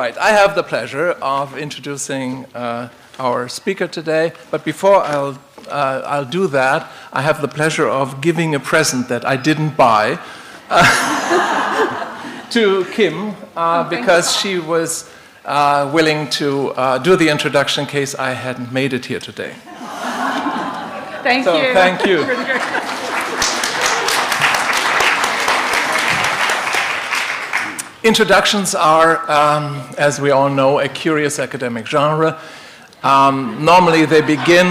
right, I have the pleasure of introducing our speaker today, but before I'll do that, I have the pleasure of giving a present that I didn't buy to Kim because she was willing to do the introduction in case I hadn't made it here today. Thank you. Thank you. Introductions are, as we all know, a curious academic genre. Normally they begin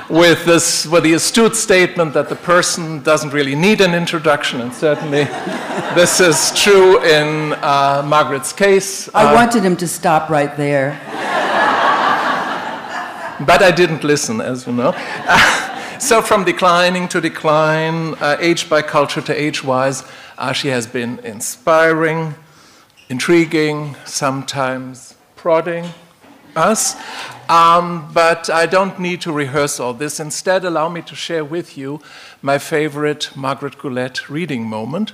with the astute statement that the person doesn't really need an introduction, and certainly this is true in Margaret's case. I wanted him to stop right there. But I didn't listen, as you know. So from declining to decline, age by culture to age-wise, she has been inspiring, intriguing, sometimes prodding us. But I don't need to rehearse all this. Instead, allow me to share with you my favorite Margaret Gullette reading moment,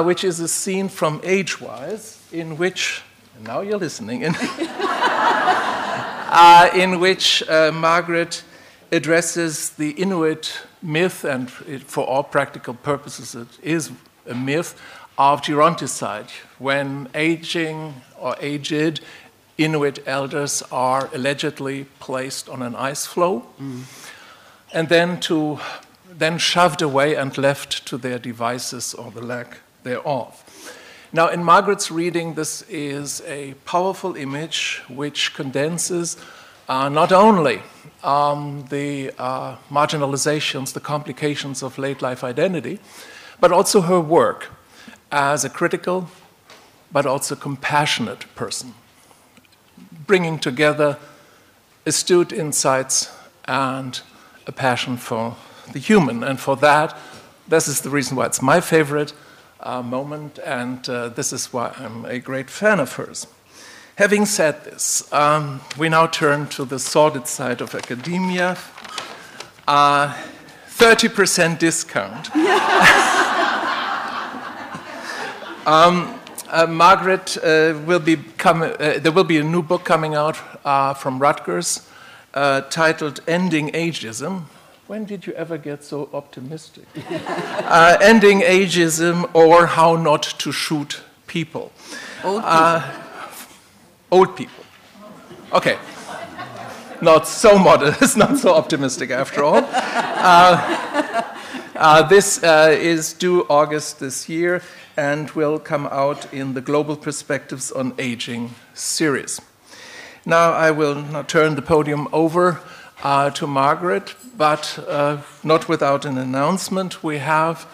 which is a scene from Age-wise, in which, and now you're listening, in which Margaret addresses the Inuit myth, and for all practical purposes it is a myth, of geronticide, when aging or aged Inuit elders are allegedly placed on an ice floe and then shoved away and left to their devices or the lack thereof. Now, in Margaret's reading, this is a powerful image which condenses not only the marginalizations, the complications of late life identity, but also her work as a critical but also compassionate person, bringing together astute insights and a passion for the human. And for that, this is the reason why it's my favorite moment, and this is why I'm a great fan of hers. Having said this, we now turn to the sordid side of academia. 30% discount. Margaret there will be a new book coming out from Rutgers titled Ending Ageism. When did you ever get so optimistic? Ending Ageism, or How Not to Shoot People. Old people. Okay. Not so modest, not so optimistic after all. This is due August this year and will come out in the Global Perspectives on Aging series. Now I will now turn the podium over to Margaret, but not without an announcement. We have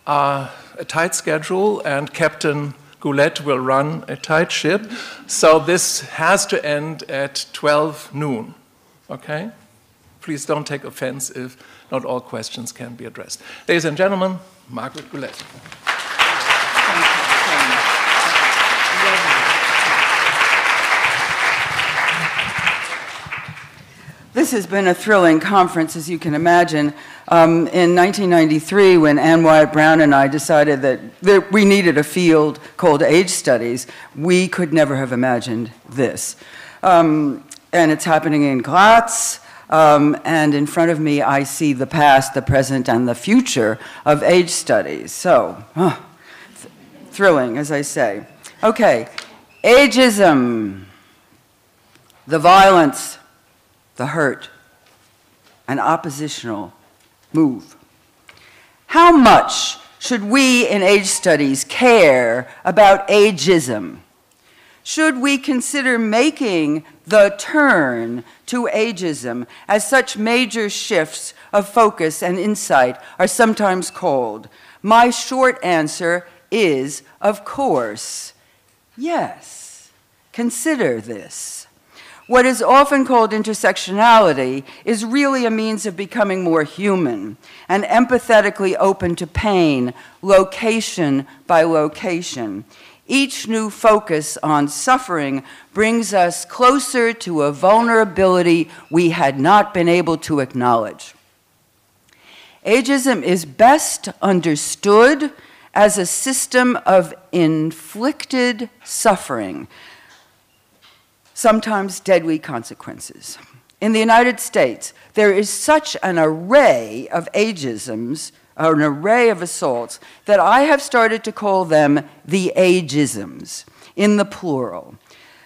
a tight schedule, and Captain Gullette will run a tight ship, so this has to end at 12 noon, okay? Please don't take offense if not all questions can be addressed. Ladies and gentlemen, Margaret Gullette. This has been a thrilling conference, as you can imagine. In 1993, when Ann Wyatt Brown and I decided that we needed a field called age studies, we could never have imagined this. And it's happening in Graz, and in front of me I see the past, the present, and the future of age studies. So, thrilling, as I say. Okay, ageism, the violence, the hurt, an oppositional move. How much should we in age studies care about ageism? Should we consider making the turn to ageism, as such major shifts of focus and insight are sometimes called? My short answer is, of course, yes. Consider this. What is often called intersectionality is really a means of becoming more human and empathetically open to pain, location by location. Each new focus on suffering brings us closer to a vulnerability we had not been able to acknowledge. Ageism is best understood as a system of inflicted suffering, sometimes deadly consequences. In the United States, there is such an array of ageisms, or an array of assaults, that I have started to call them the ageisms, in the plural.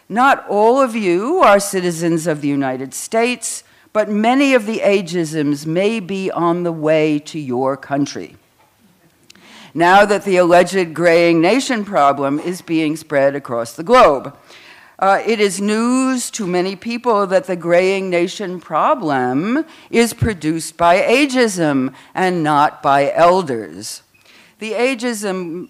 Not all of you are citizens of the United States, but many of the ageisms may be on the way to your country, now that the alleged graying nation problem is being spread across the globe. It is news to many people that the graying nation problem is produced by ageism and not by elders. The ageisms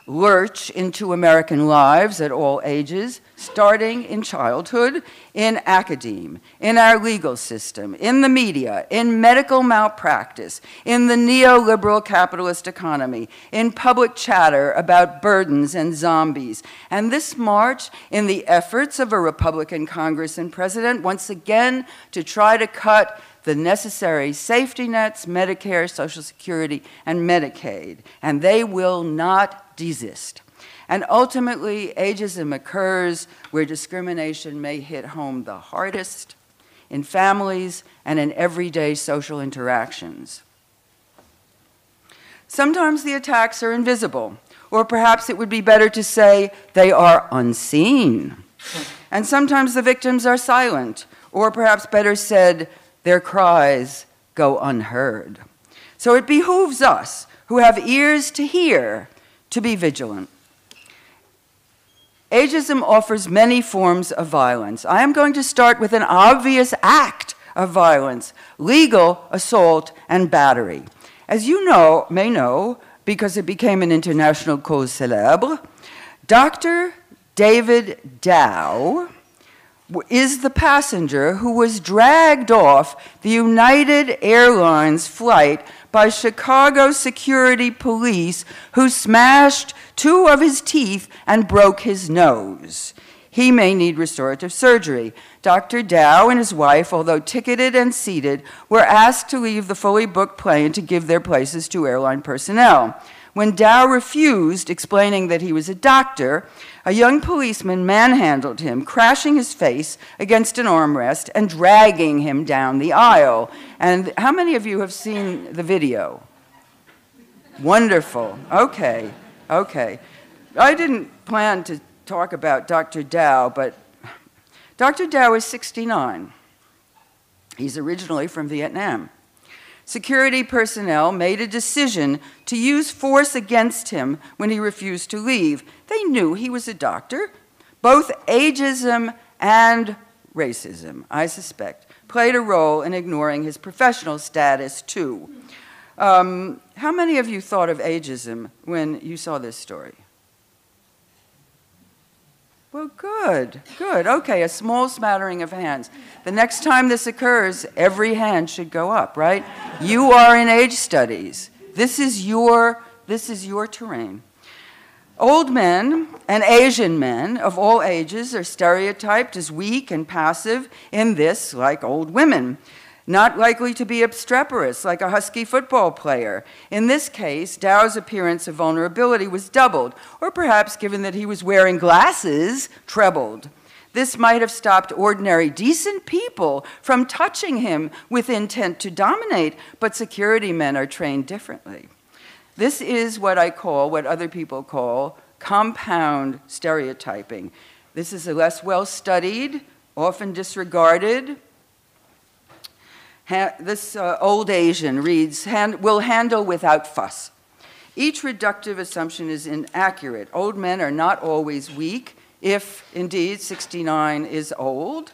lurch into American lives at all ages, starting in childhood, in academe, in our legal system, in the media, in medical malpractice, in the neoliberal capitalist economy, in public chatter about burdens and zombies. And this march in the efforts of a Republican Congress and president, once again, to try to cut the necessary safety nets, Medicare, Social Security, and Medicaid, and they will not desist. And ultimately, ageism occurs where discrimination may hit home the hardest, in families and in everyday social interactions. Sometimes the attacks are invisible, or perhaps it would be better to say they are unseen. And sometimes the victims are silent, or perhaps better said, their cries go unheard. So it behooves us, who have ears to hear, to be vigilant. Ageism offers many forms of violence. I am going to start with an obvious act of violence: legal assault and battery. As you may know, because it became an international cause célèbre, Dr. David Dow is the passenger who was dragged off the United Airlines flight by Chicago security police, who smashed 2 of his teeth and broke his nose. He may need restorative surgery. Dr. Dow and his wife, although ticketed and seated, were asked to leave the fully booked plane to give their places to airline personnel. When Dow refused, explaining that he was a doctor, a young policeman manhandled him, crashing his face against an armrest and dragging him down the aisle. And how many of you have seen the video? Wonderful. Okay. I didn't plan to talk about Dr. Dow, but Dr. Dow is 69. He's originally from Vietnam. Security personnel made a decision to use force against him when he refused to leave. They knew he was a doctor. Both ageism and racism, I suspect, played a role in ignoring his professional status, too. How many of you thought of ageism when you saw this story? Well, good. Okay, a small smattering of hands. The next time this occurs, every hand should go up, right? You are in age studies. This is your terrain. Old men and Asian men of all ages are stereotyped as weak and passive in this, like old women. Not likely to be obstreperous, like a husky football player. In this case, Dow's appearance of vulnerability was doubled, or perhaps, given that he was wearing glasses, trebled. This might have stopped ordinary, decent people from touching him with intent to dominate, but security men are trained differently. This is what other people call, compound stereotyping. This is a less well-studied, often disregarded. This old Asian reads, will handle without fuss. Each reductive assumption is inaccurate. Old men are not always weak, if indeed 69 is old.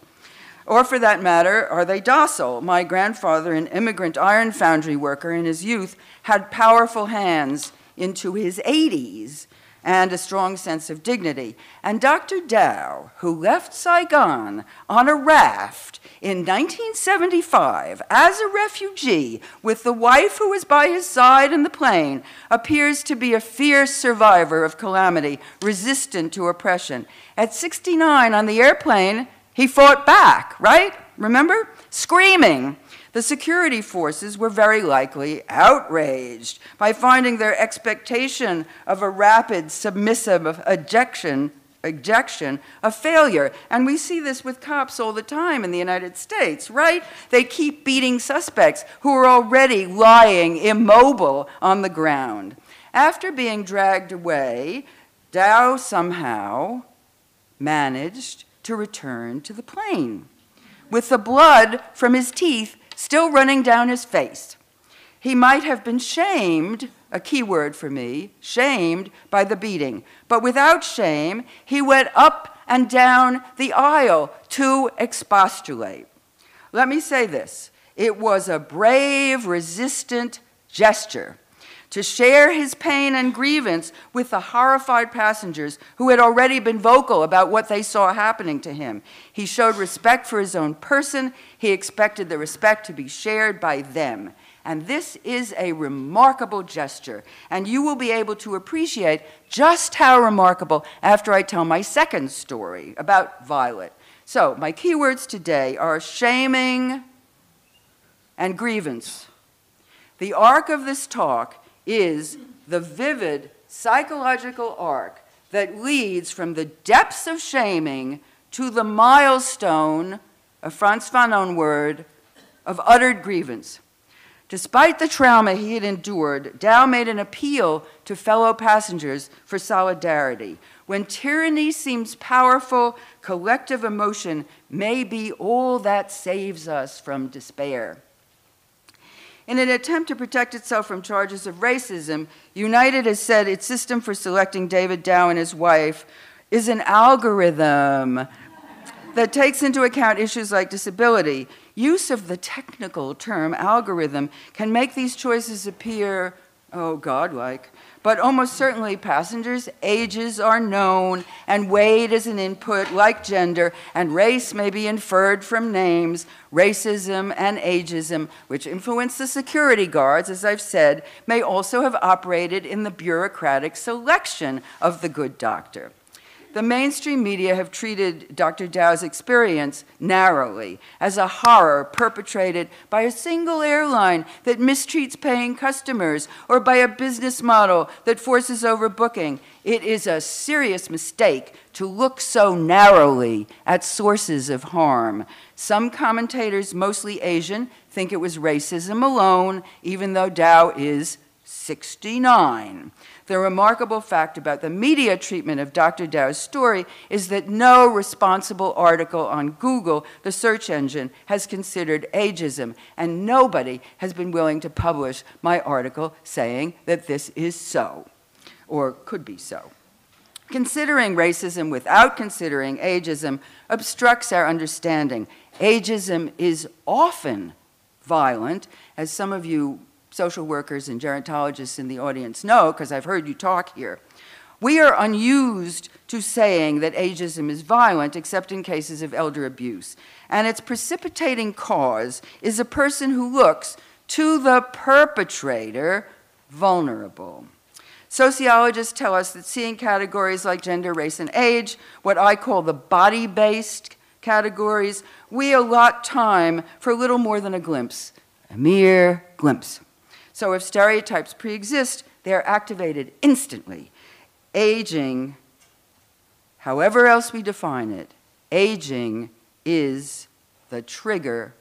Or for that matter, are they docile? My grandfather, an immigrant iron foundry worker in his youth, had powerful hands into his 80s and a strong sense of dignity. And Dr. Dow, who left Saigon on a raft in 1975 as a refugee with the wife who was by his side in the plane, appears to be a fierce survivor of calamity, resistant to oppression. At 69 on the airplane, he fought back, right? Remember? Screaming. The security forces were very likely outraged by finding their expectation of a rapid, submissive ejection ejection a failure. And we see this with cops all the time in the United States, right? They keep beating suspects who are already lying immobile on the ground. After being dragged away, Dow somehow managed to return to the plane, with the blood from his teeth still running down his face. He might have been shamed, a key word for me, shamed by the beating. But without shame, he went up and down the aisle to expostulate. Let me say this. It was a brave, resistant gesture to share his pain and grievance with the horrified passengers who had already been vocal about what they saw happening to him. He showed respect for his own person. He expected the respect to be shared by them. And this is a remarkable gesture, and you will be able to appreciate just how remarkable after I tell my second story about Violet. So, my keywords today are shaming and grievance. The arc of this talk is the vivid psychological arc that leads from the depths of shaming to the milestone, a Frantz Fanon word, of uttered grievance. Despite the trauma he had endured, Dow made an appeal to fellow passengers for solidarity. When tyranny seems powerful, collective emotion may be all that saves us from despair. In an attempt to protect itself from charges of racism, United has said its system for selecting David Dow and his wife is an algorithm that takes into account issues like disability. Use of the technical term algorithm can make these choices appear, godlike. But almost certainly passengers' ages are known and weighed as an input like gender, and race may be inferred from names. Racism and ageism, which influence the security guards, as I've said, may also have operated in the bureaucratic selection of the good doctor. The mainstream media have treated Dr. Dow's experience narrowly as a horror perpetrated by a single airline that mistreats paying customers or by a business model that forces overbooking. It is a serious mistake to look so narrowly at sources of harm. Some commentators, mostly Asian, think it was racism alone, even though Dow is 69. The remarkable fact about the media treatment of Dr. Dow's story is that no responsible article on Google, the search engine, has considered ageism, and nobody has been willing to publish my article saying that this is so, or could be so. Considering racism without considering ageism obstructs our understanding. Ageism is often violent, as some of you social workers and gerontologists in the audience know, because I've heard you talk here. We are unused to saying that ageism is violent, except in cases of elder abuse. And its precipitating cause is a person who looks to the perpetrator vulnerable. Sociologists tell us that seeing categories like gender, race, and age, what I call the body-based categories, we allot time for little more than a glimpse, a mere glimpse. So if stereotypes pre-exist, they are activated instantly. Aging, however else we define it, aging is the trigger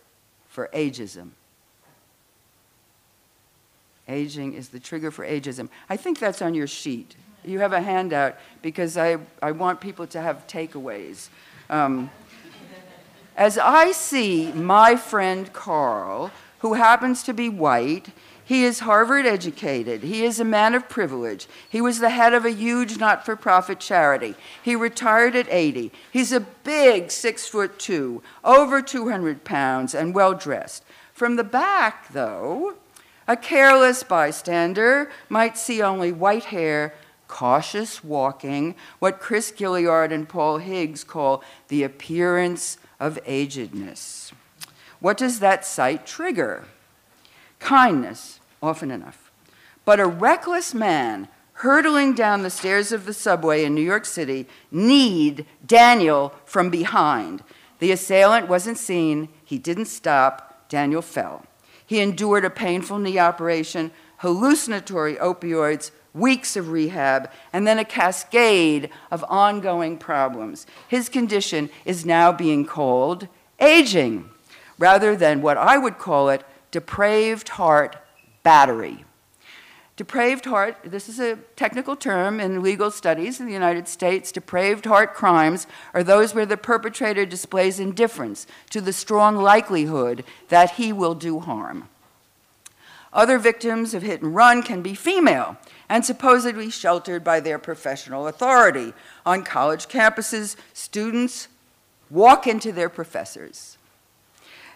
for ageism. Aging is the trigger for ageism. I think that's on your sheet. You have a handout because I want people to have takeaways. As I see my friend Carl, who happens to be white, he is Harvard educated. He is a man of privilege. He was the head of a huge not-for-profit charity. He retired at 80. He's a big 6'2", over 200 pounds, and well-dressed. From the back, though, a careless bystander might see only white hair, cautious walking, what Chris Gilliard and Paul Higgs call the appearance of agedness. What does that sight trigger? Kindness, often enough. But a reckless man hurtling down the stairs of the subway in New York City kneed Daniel from behind. The assailant wasn't seen. He didn't stop. Daniel fell. He endured a painful knee operation, hallucinatory opioids, weeks of rehab, and then a cascade of ongoing problems. His condition is now being called aging, rather than what I would call it, depraved heart battery. Depraved heart, this is a technical term in legal studies in the United States. Depraved heart crimes are those where the perpetrator displays indifference to the strong likelihood that he will do harm. Other victims of hit and run can be female and supposedly sheltered by their professional authority. On college campuses, students walk into their professors.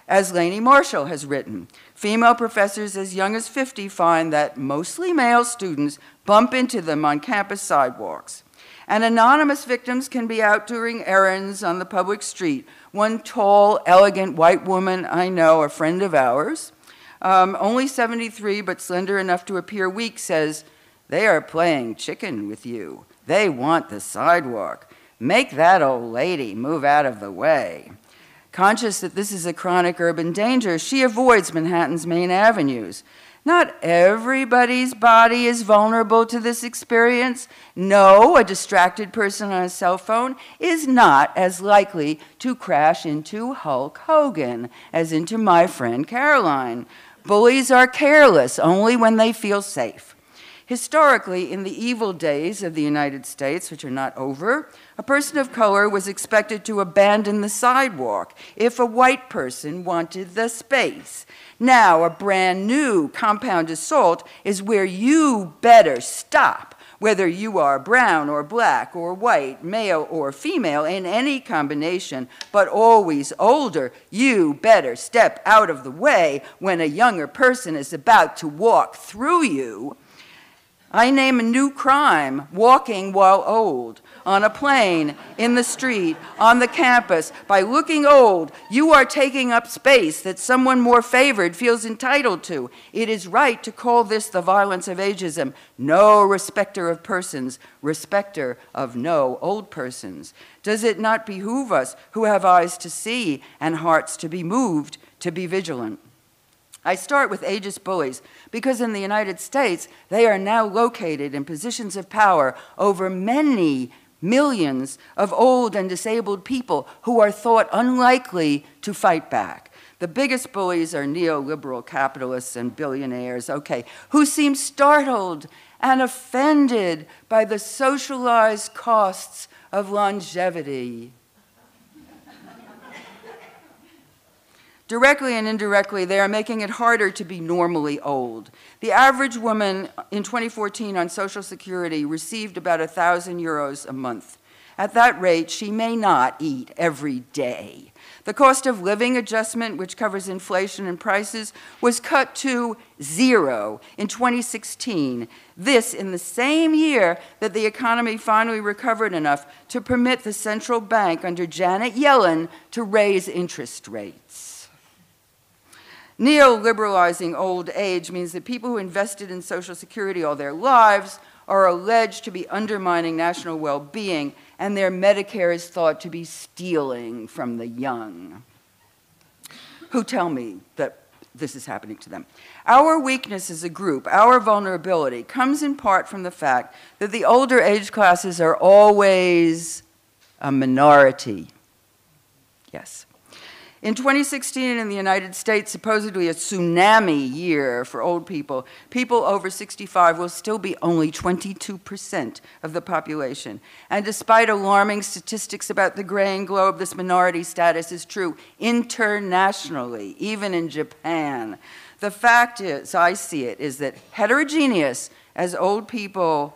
As Lainey Marshall has written, female professors as young as 50 find that mostly male students bump into them on campus sidewalks. And anonymous victims can be out doing errands on the public street. One tall, elegant white woman I know, a friend of ours, only 73 but slender enough to appear weak, says, "They are playing chicken with you. They want the sidewalk. Make that old lady move out of the way." Conscious that this is a chronic urban danger, she avoids Manhattan's main avenues. Not everybody's body is vulnerable to this experience. No, a distracted person on a cell phone is not as likely to crash into Hulk Hogan as into my friend Caroline. Bullies are careless only when they feel safe. Historically, in the evil days of the United States, which are not over, a person of color was expected to abandon the sidewalk if a white person wanted the space. Now, a brand new compound assault is where you better stop, whether you are brown or black or white, male or female, in any combination, but always older. You better step out of the way when a younger person is about to walk through you. I name a new crime, walking while old, on a plane, in the street, on the campus. By looking old, you are taking up space that someone more favored feels entitled to. It is right to call this the violence of ageism. No respecter of persons, respecter of no old persons. Does it not behoove us who have eyes to see and hearts to be moved to be vigilant? I start with ageist bullies because in the United States, they are now located in positions of power over many millions of old and disabled people who are thought unlikely to fight back. The biggest bullies are neoliberal capitalists and billionaires, who seem startled and offended by the socialized costs of longevity. Directly and indirectly, they are making it harder to be normally old. The average woman in 2014 on Social Security received about €1,000 a month. At that rate, she may not eat every day. The cost of living adjustment, which covers inflation and prices, was cut to 0 in 2016. This in the same year that the economy finally recovered enough to permit the central bank under Janet Yellen to raise interest rates. Neoliberalizing old age means that people who invested in Social Security all their lives are alleged to be undermining national well-being, and their Medicare is thought to be stealing from the young, who tell me that this is happening to them. Our weakness as a group, our vulnerability, comes in part from the fact that the older age classes are always a minority. Yes. In 2016 in the United States, supposedly a tsunami year for old people, people over 65 will still be only 22% of the population. And despite alarming statistics about the graying globe, this minority status is true internationally, even in Japan. The fact is, I see it, is that heterogeneous as old people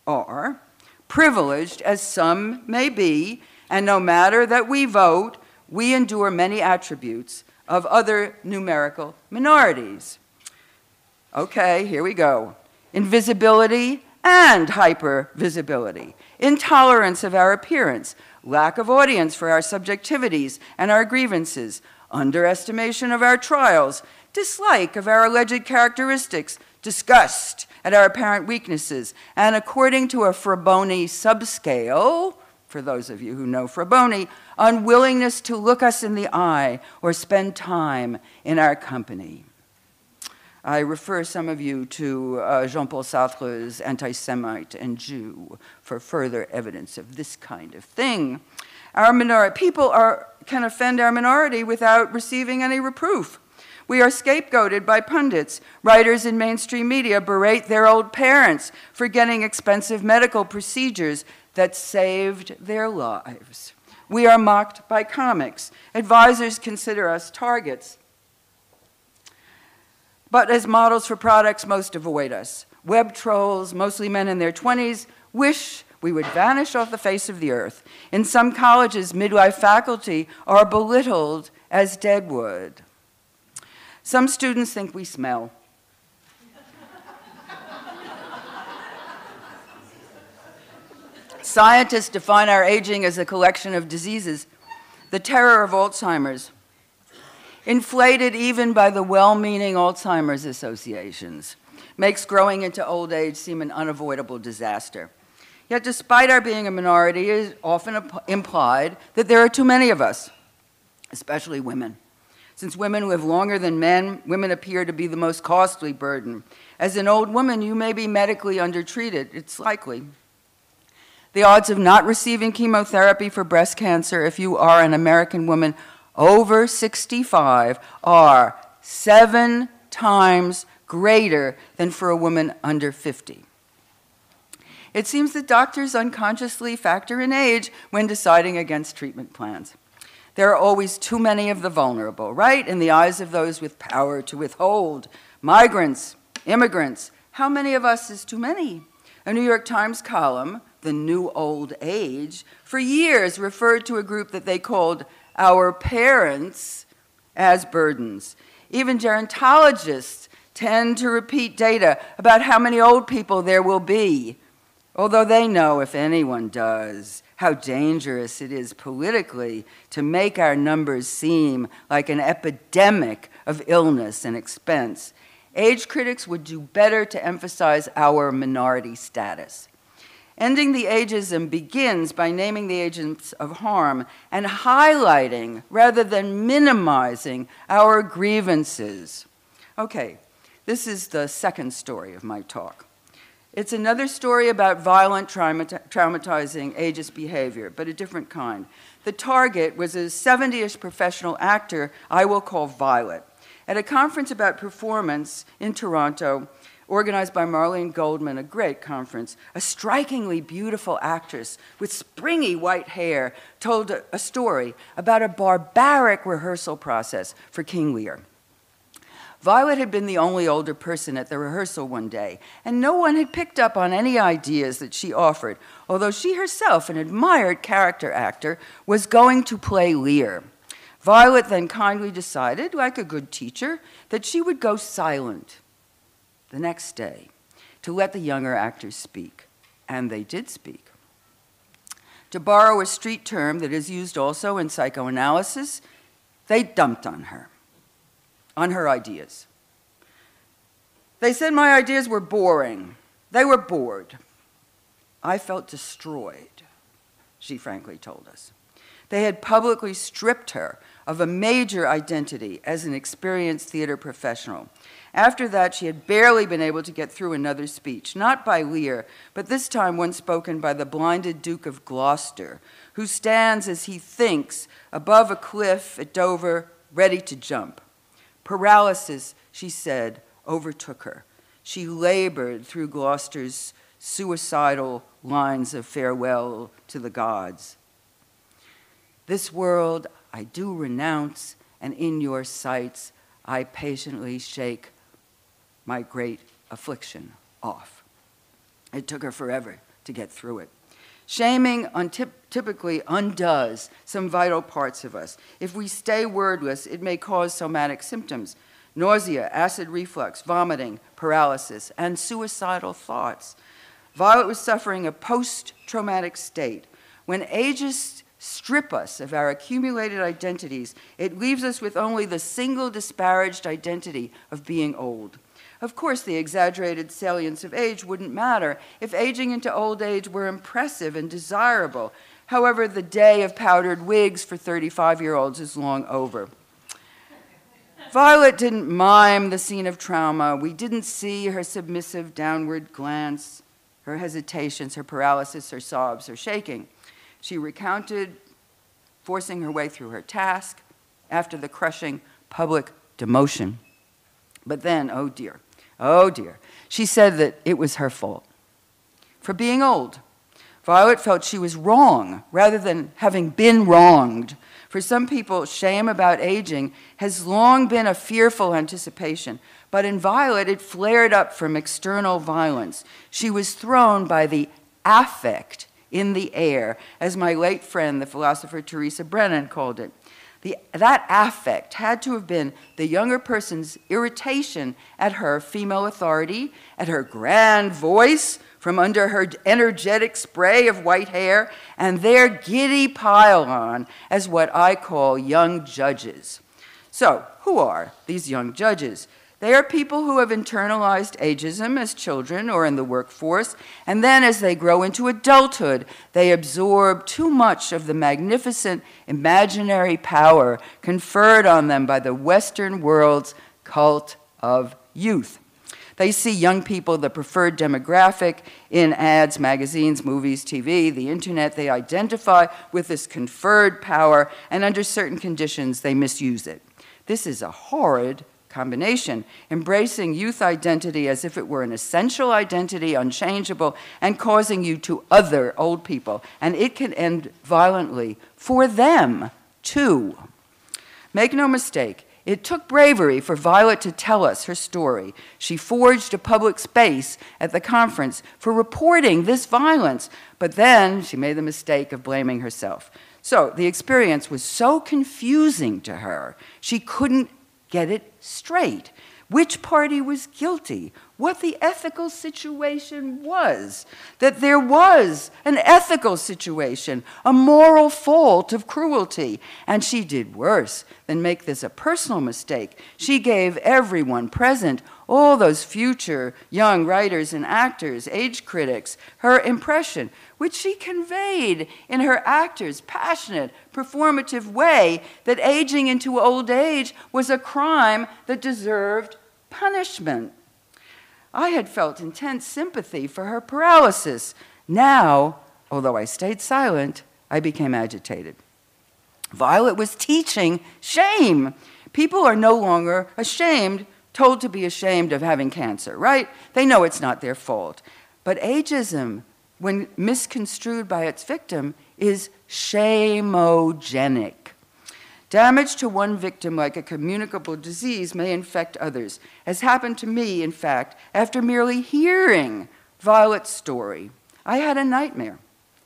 are, privileged as some may be, and no matter that we vote, we endure many attributes of other numerical minorities. Okay, here we go. Invisibility and hypervisibility. Intolerance of our appearance. Lack of audience for our subjectivities and our grievances. Underestimation of our trials. Dislike of our alleged characteristics. Disgust at our apparent weaknesses. And according to a Fraboni subscale, for those of you who know Fraboni, unwillingness to look us in the eye or spend time in our company. I refer some of you to Jean-Paul Sartre's Anti-Semite and Jew for further evidence of this kind of thing. People can offend our minority without receiving any reproof. We are scapegoated by pundits. Writers in mainstream media berate their old parents for getting expensive medical procedures that saved their lives. We are mocked by comics. Advisors consider us targets. But as models for products, most avoid us. Web trolls, mostly men in their 20s, wish we would vanish off the face of the earth. In some colleges, midlife faculty are belittled as deadwood. Some students think we smell. Scientists define our aging as a collection of diseases, the terror of Alzheimer's, inflated even by the well-meaning Alzheimer's associations, makes growing into old age seem an unavoidable disaster. Yet despite our being a minority, it is often implied that there are too many of us, especially women. Since women live longer than men, women appear to be the most costly burden. As an old woman, you may be medically undertreated. It's likely. The odds of not receiving chemotherapy for breast cancer if you are an American woman over 65 are 7 times greater than for a woman under 50. It seems that doctors unconsciously factor in age when deciding against treatment plans. There are always too many of the vulnerable, right? In the eyes of those with power to withhold. Migrants, immigrants. How many of us is too many? A New York Times column, The New Old Age, for years referred to a group that they called our parents as burdens. Even gerontologists tend to repeat data about how many old people there will be, although they know, if anyone does, how dangerous it is politically to make our numbers seem like an epidemic of illness and expense. Age critics would do better to emphasize our minority status. Ending the ageism begins by naming the agents of harm and highlighting, rather than minimizing, our grievances. Okay, this is the second story of my talk. It's another story about violent, traumatizing ageist behavior, but a different kind. The target was a 70-ish professional actor I will call Violet. At a conference about performance in Toronto, organized by Marlene Goldman, a great conference, a strikingly beautiful actress with springy white hair told a story about a barbaric rehearsal process for King Lear. Violet had been the only older person at the rehearsal one day, and no one had picked up on any ideas that she offered, although she herself, an admired character actor, was going to play Lear. Violet then kindly decided, like a good teacher, that she would go silent the next day to let the younger actors speak, and they did speak. To borrow a street term that is used also in psychoanalysis, they dumped on her ideas. They said my ideas were boring. They were bored. I felt destroyed, she frankly told us. They had publicly stripped her of a major identity as an experienced theater professional. After that, she had barely been able to get through another speech, not by Lear, but this time one spoken by the blinded Duke of Gloucester, who stands, as he thinks, above a cliff at Dover, ready to jump. Paralysis, she said, overtook her. She labored through Gloucester's suicidal lines of farewell to the gods. This world I do renounce, and in your sights I patiently shake my great affliction off. It took her forever to get through it. Shaming typically undoes some vital parts of us. If we stay wordless, it may cause somatic symptoms: nausea, acid reflux, vomiting, paralysis, and suicidal thoughts. Violet was suffering a post-traumatic state. When ageists strip us of our accumulated identities, it leaves us with only the single disparaged identity of being old. Of course, the exaggerated salience of age wouldn't matter if aging into old age were impressive and desirable. However, the day of powdered wigs for 35-year-olds is long over. Violet didn't mime the scene of trauma. We didn't see her submissive downward glance, her hesitations, her paralysis, her sobs, her shaking. She recounted forcing her way through her task after the crushing public demotion. But then, oh dear, she said that it was her fault for being old. Violet felt she was wrong rather than having been wronged. For some people, shame about aging has long been a fearful anticipation. But in Violet, it flared up from external violence. She was thrown by the affect in the air, as my late friend, the philosopher Teresa Brennan, called it. That affect had to have been the younger person's irritation at her female authority, at her grand voice from under her energetic spray of white hair, and their giddy pile-on as what I call young judges. So, who are these young judges? They are people who have internalized ageism as children or in the workforce, and then as they grow into adulthood, they absorb too much of the magnificent imaginary power conferred on them by the Western world's cult of youth. They see young people, the preferred demographic, in ads, magazines, movies, TV, the internet. They identify with this conferred power, and under certain conditions, they misuse it. This is a horrid combination, embracing youth identity as if it were an essential identity, unchangeable, and causing you to other old people. And it can end violently for them, too. Make no mistake, it took bravery for Violet to tell us her story. She forged a public space at the conference for reporting this violence, but then she made the mistake of blaming herself. So the experience was so confusing to her, she couldn't get it straight. Which party was guilty? What the ethical situation was. That there was an ethical situation, a moral fault of cruelty. And she did worse than make this a personal mistake. She gave everyone present, all those future young writers and actors, age critics, her impression, which she conveyed in her actor's passionate, performative way, that aging into old age was a crime that deserved punishment. I had felt intense sympathy for her paralysis. Now, although I stayed silent, I became agitated. Violet was teaching shame. People are no longer ashamed, told to be ashamed of having cancer, right? They know it's not their fault. But ageism, when misconstrued by its victim, is shamogenic. Damage to one victim, like a communicable disease, may infect others, as happened to me, in fact, after merely hearing Violet's story. I had a nightmare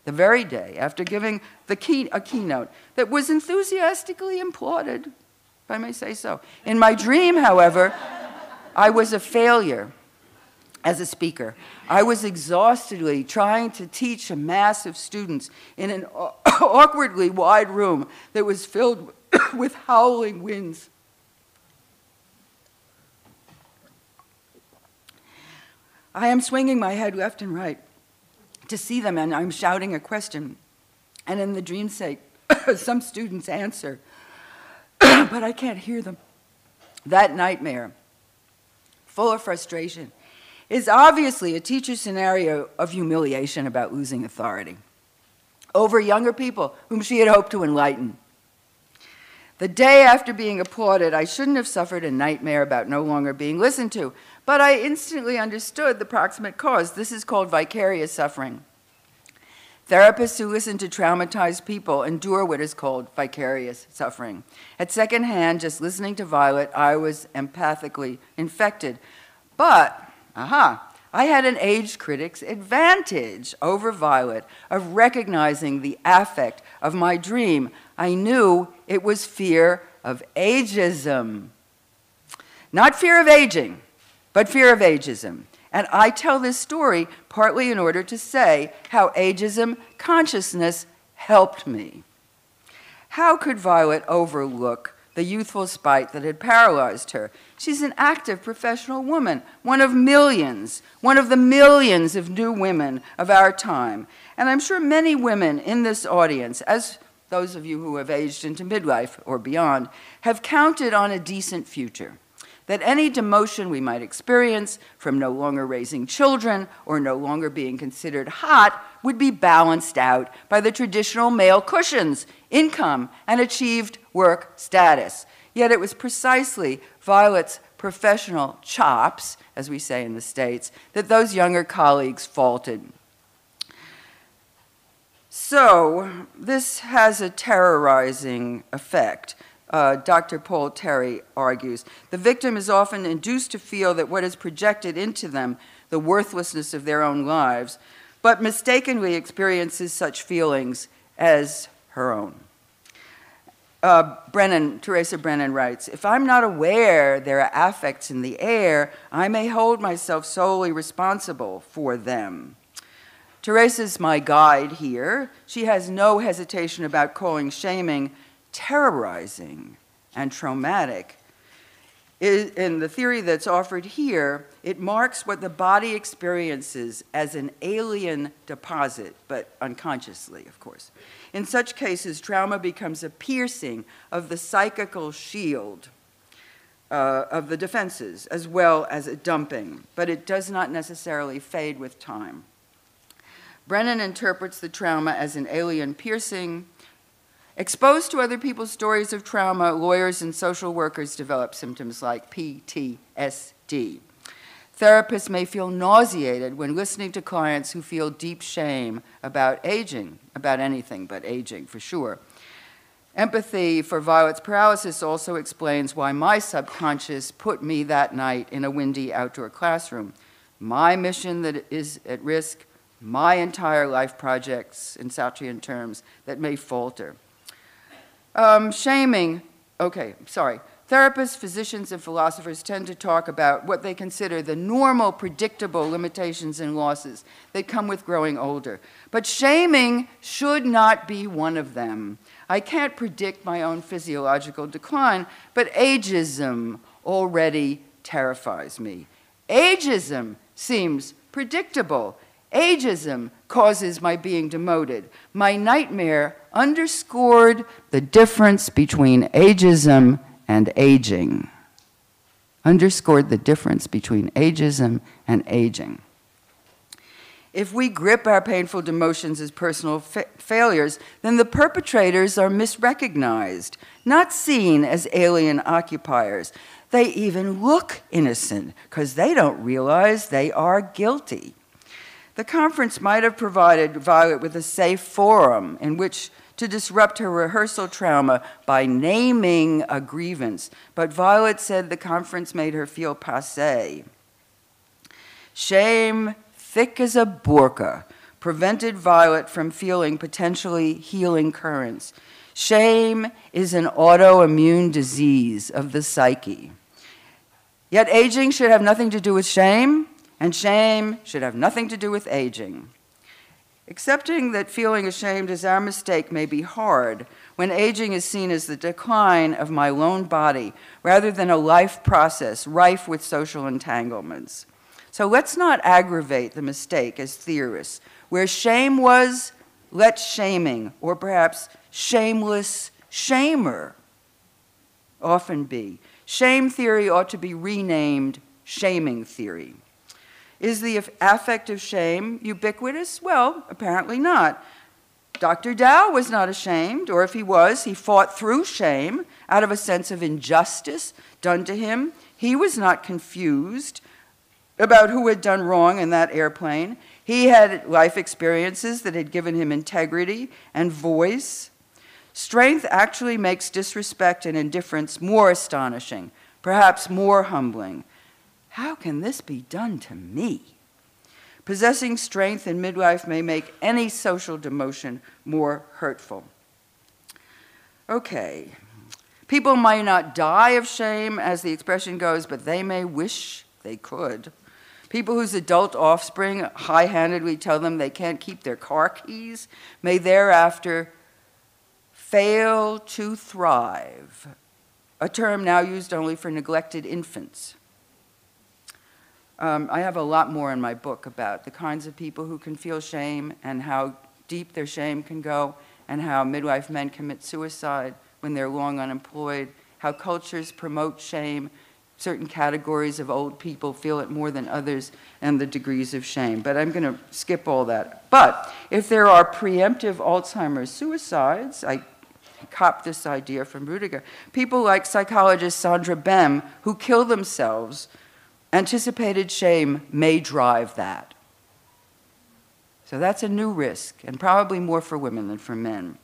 the very day after giving a keynote that was enthusiastically applauded, if I may say so. In my dream, however, I was a failure as a speaker. I was exhaustedly trying to teach a mass of students in an awkwardly wide room that was filled with howling winds. I am swinging my head left and right to see them, and I'm shouting a question. And in the dream's sake, some students answer, but I can't hear them. That nightmare, full of frustration, is obviously a teacher's scenario of humiliation about losing authority over younger people whom she had hoped to enlighten. The day after being applauded, I shouldn't have suffered a nightmare about no longer being listened to, but I instantly understood the proximate cause. This is called vicarious suffering. Therapists who listen to traumatized people endure what is called vicarious suffering. At second hand, just listening to Violet, I was empathically infected. But, I had an age critic's advantage over Violet of recognizing the affect of my dream. I knew it was fear of ageism. Not fear of aging, but fear of ageism. And I tell this story partly in order to say how ageism consciousness helped me. How could Violet overlook the youthful spite that had paralyzed her? She's an active professional woman, one of the millions of new women of our time. And I'm sure many women in this audience, as those of you who have aged into midlife or beyond, have counted on a decent future. That any demotion we might experience from no longer raising children or no longer being considered hot would be balanced out by the traditional male cushions, income, and achieved work status. Yet it was precisely Violet's professional chops, as we say in the States, that those younger colleagues faulted. So this has a terrorizing effect. Dr. Paul Terry argues, the victim is often induced to feel that what is projected into them, the worthlessness of their own lives, but mistakenly experiences such feelings as her own. Teresa Brennan writes, if I'm not aware there are affects in the air, I may hold myself solely responsible for them. Teresa's my guide here. She has no hesitation about calling shaming terrorizing and traumatic. In the theory that's offered here, it marks what the body experiences as an alien deposit, but unconsciously, of course. In such cases, trauma becomes a piercing of the psychical shield of the defenses, as well as a dumping, but it does not necessarily fade with time. Brennan interprets the trauma as an alien piercing. Exposed to other people's stories of trauma, lawyers and social workers develop symptoms like PTSD. Therapists may feel nauseated when listening to clients who feel deep shame about aging, about anything but aging, for sure. Empathy for Violet's paralysis also explains why my subconscious put me that night in a windy outdoor classroom. My mission that is at risk, my entire life projects, in Sartrean terms, that may falter. Shaming, Therapists, physicians, and philosophers tend to talk about what they consider the normal, predictable limitations and losses that come with growing older. But shaming should not be one of them. I can't predict my own physiological decline, but ageism already terrifies me. Ageism seems predictable. Ageism causes my being demoted. My nightmare underscored the difference between ageism and aging. Underscored the difference between ageism and aging. If we grip our painful demotions as personal failures, then the perpetrators are misrecognized, not seen as alien occupiers. They even look innocent because they don't realize they are guilty. The conference might have provided Violet with a safe forum in which to disrupt her rehearsal trauma by naming a grievance, but Violet said the conference made her feel passé. Shame, thick as a burqa, prevented Violet from feeling potentially healing currents. Shame is an autoimmune disease of the psyche. Yet aging should have nothing to do with shame, and shame should have nothing to do with aging. Accepting that feeling ashamed is our mistake may be hard when aging is seen as the decline of my lone body rather than a life process rife with social entanglements. So let's not aggravate the mistake as theorists. Where shame was, let shaming, or perhaps shameless shamer, often be. Shame theory ought to be renamed shaming theory. Is the affect of shame ubiquitous? Well, apparently not. Dr. Dow was not ashamed, or if he was, he fought through shame out of a sense of injustice done to him. He was not confused about who had done wrong in that airplane. He had life experiences that had given him integrity and voice. Strength actually makes disrespect and indifference more astonishing, perhaps more humbling. How can this be done to me? Possessing strength in midlife may make any social demotion more hurtful. Okay. People might not die of shame, as the expression goes, but they may wish they could. People whose adult offspring high-handedly tell them they can't keep their car keys may thereafter fail to thrive, a term now used only for neglected infants. I have a lot more in my book about the kinds of people who can feel shame and how deep their shame can go and how midlife men commit suicide when they're long unemployed, how cultures promote shame, certain categories of old people feel it more than others, and the degrees of shame. But I'm going to skip all that. But if there are preemptive Alzheimer's suicides, I copped this idea from Rudiger, people like psychologist Sandra Bem, who kill themselves, anticipated shame may drive that. So that's a new risk, and probably more for women than for men.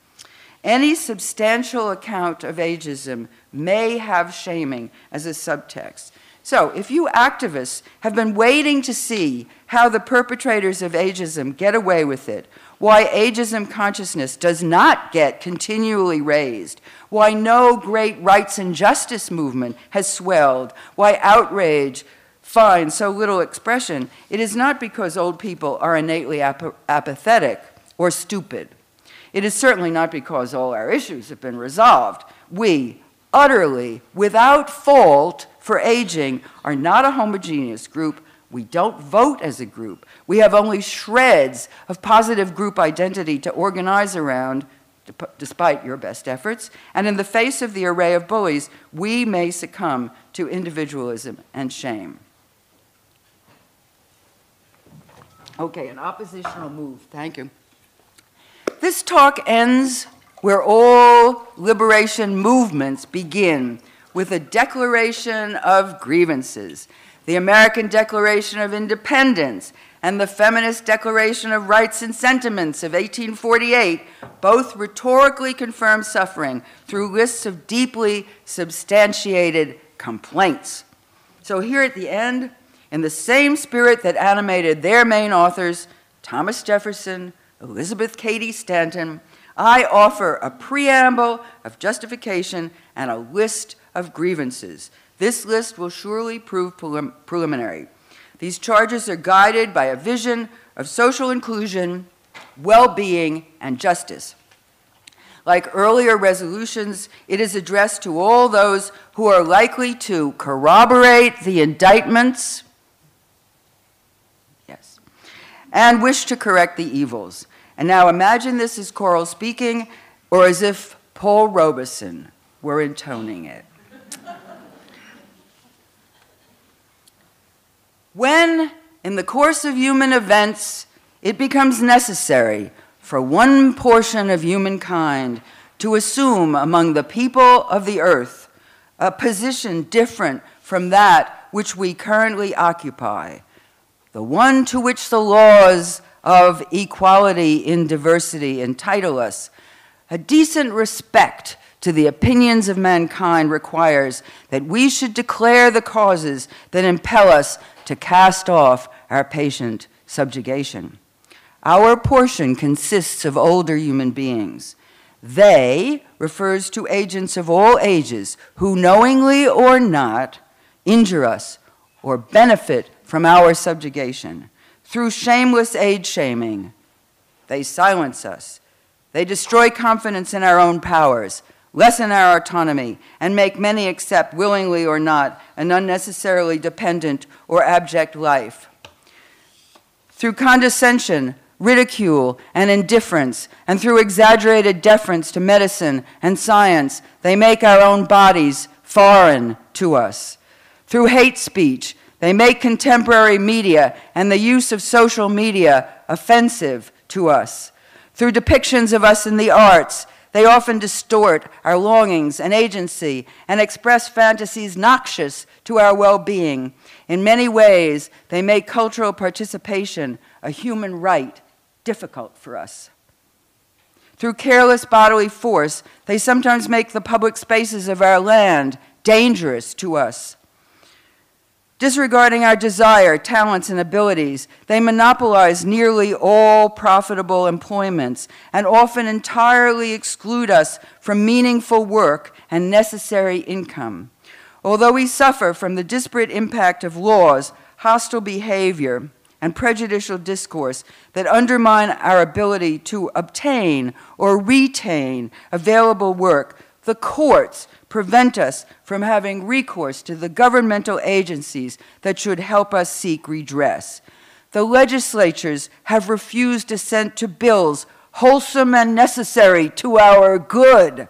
Any substantial account of ageism may have shaming as a subtext. So if you activists have been waiting to see how the perpetrators of ageism get away with it, why ageism consciousness does not get continually raised, why no great rights and justice movement has swelled, why outrage finds so little expression, it is not because old people are innately apathetic or stupid. It is certainly not because all our issues have been resolved. We, utterly, without fault for aging, are not a homogeneous group. We don't vote as a group. We have only shreds of positive group identity to organize around, despite your best efforts. And in the face of the array of bullies, we may succumb to individualism and shame. Okay, an oppositional move. Thank you. This talk ends where all liberation movements begin, with a declaration of grievances. The American Declaration of Independence and the Feminist Declaration of Rights and Sentiments of 1848 both rhetorically confirm suffering through lists of deeply substantiated complaints. So here at the end, in the same spirit that animated their main authors, Thomas Jefferson, Elizabeth Cady Stanton, I offer a preamble of justification and a list of grievances. This list will surely prove preliminary. These charges are guided by a vision of social inclusion, well-being, and justice. Like earlier resolutions, it is addressed to all those who are likely to corroborate the indictments, and wish to correct the evils. And now imagine this as choral speaking, or as if Paul Robeson were intoning it. When, in the course of human events, it becomes necessary for one portion of humankind to assume among the people of the earth a position different from that which we currently occupy, the one to which the laws of equality in diversity entitle us, a decent respect to the opinions of mankind requires that we should declare the causes that impel us to cast off our patient subjugation. Our portion consists of older human beings. They refers to agents of all ages who, knowingly or not, injure us or benefit from our subjugation. Through shameless age shaming, they silence us. They destroy confidence in our own powers, lessen our autonomy, and make many accept, willingly or not, an unnecessarily dependent or abject life. Through condescension, ridicule, and indifference, and through exaggerated deference to medicine and science, they make our own bodies foreign to us. Through hate speech, they make contemporary media and the use of social media offensive to us. Through depictions of us in the arts, they often distort our longings and agency and express fantasies noxious to our well-being. In many ways, they make cultural participation, a human right, difficult for us. Through careless bodily force, they sometimes make the public spaces of our land dangerous to us. Disregarding our desire, talents, and abilities, they monopolize nearly all profitable employments and often entirely exclude us from meaningful work and necessary income. Although we suffer from the disparate impact of laws, hostile behavior, and prejudicial discourse that undermine our ability to obtain or retain available work, the courts prevent us from having recourse to the governmental agencies that should help us seek redress. The legislatures have refused assent to bills wholesome and necessary to our good.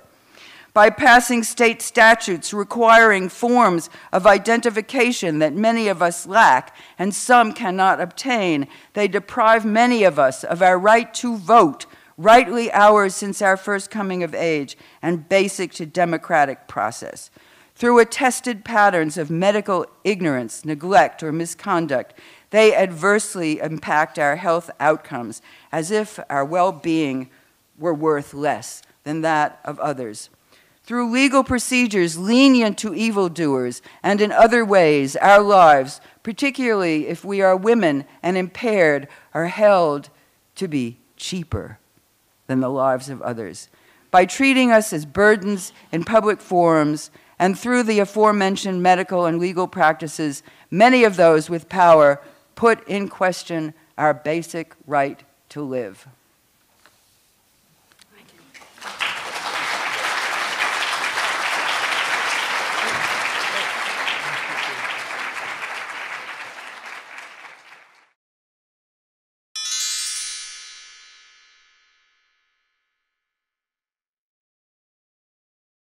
By passing state statutes requiring forms of identification that many of us lack and some cannot obtain, they deprive many of us of our right to vote, rightly ours since our first coming of age, and basic to democratic process. Through attested patterns of medical ignorance, neglect, or misconduct, they adversely impact our health outcomes as if our well-being were worth less than that of others. Through legal procedures lenient to evildoers and in other ways, our lives, particularly if we are women and impaired, are held to be cheaper than the lives of others. By treating us as burdens in public forums and through the aforementioned medical and legal practices, many of those with power put in question our basic right to live.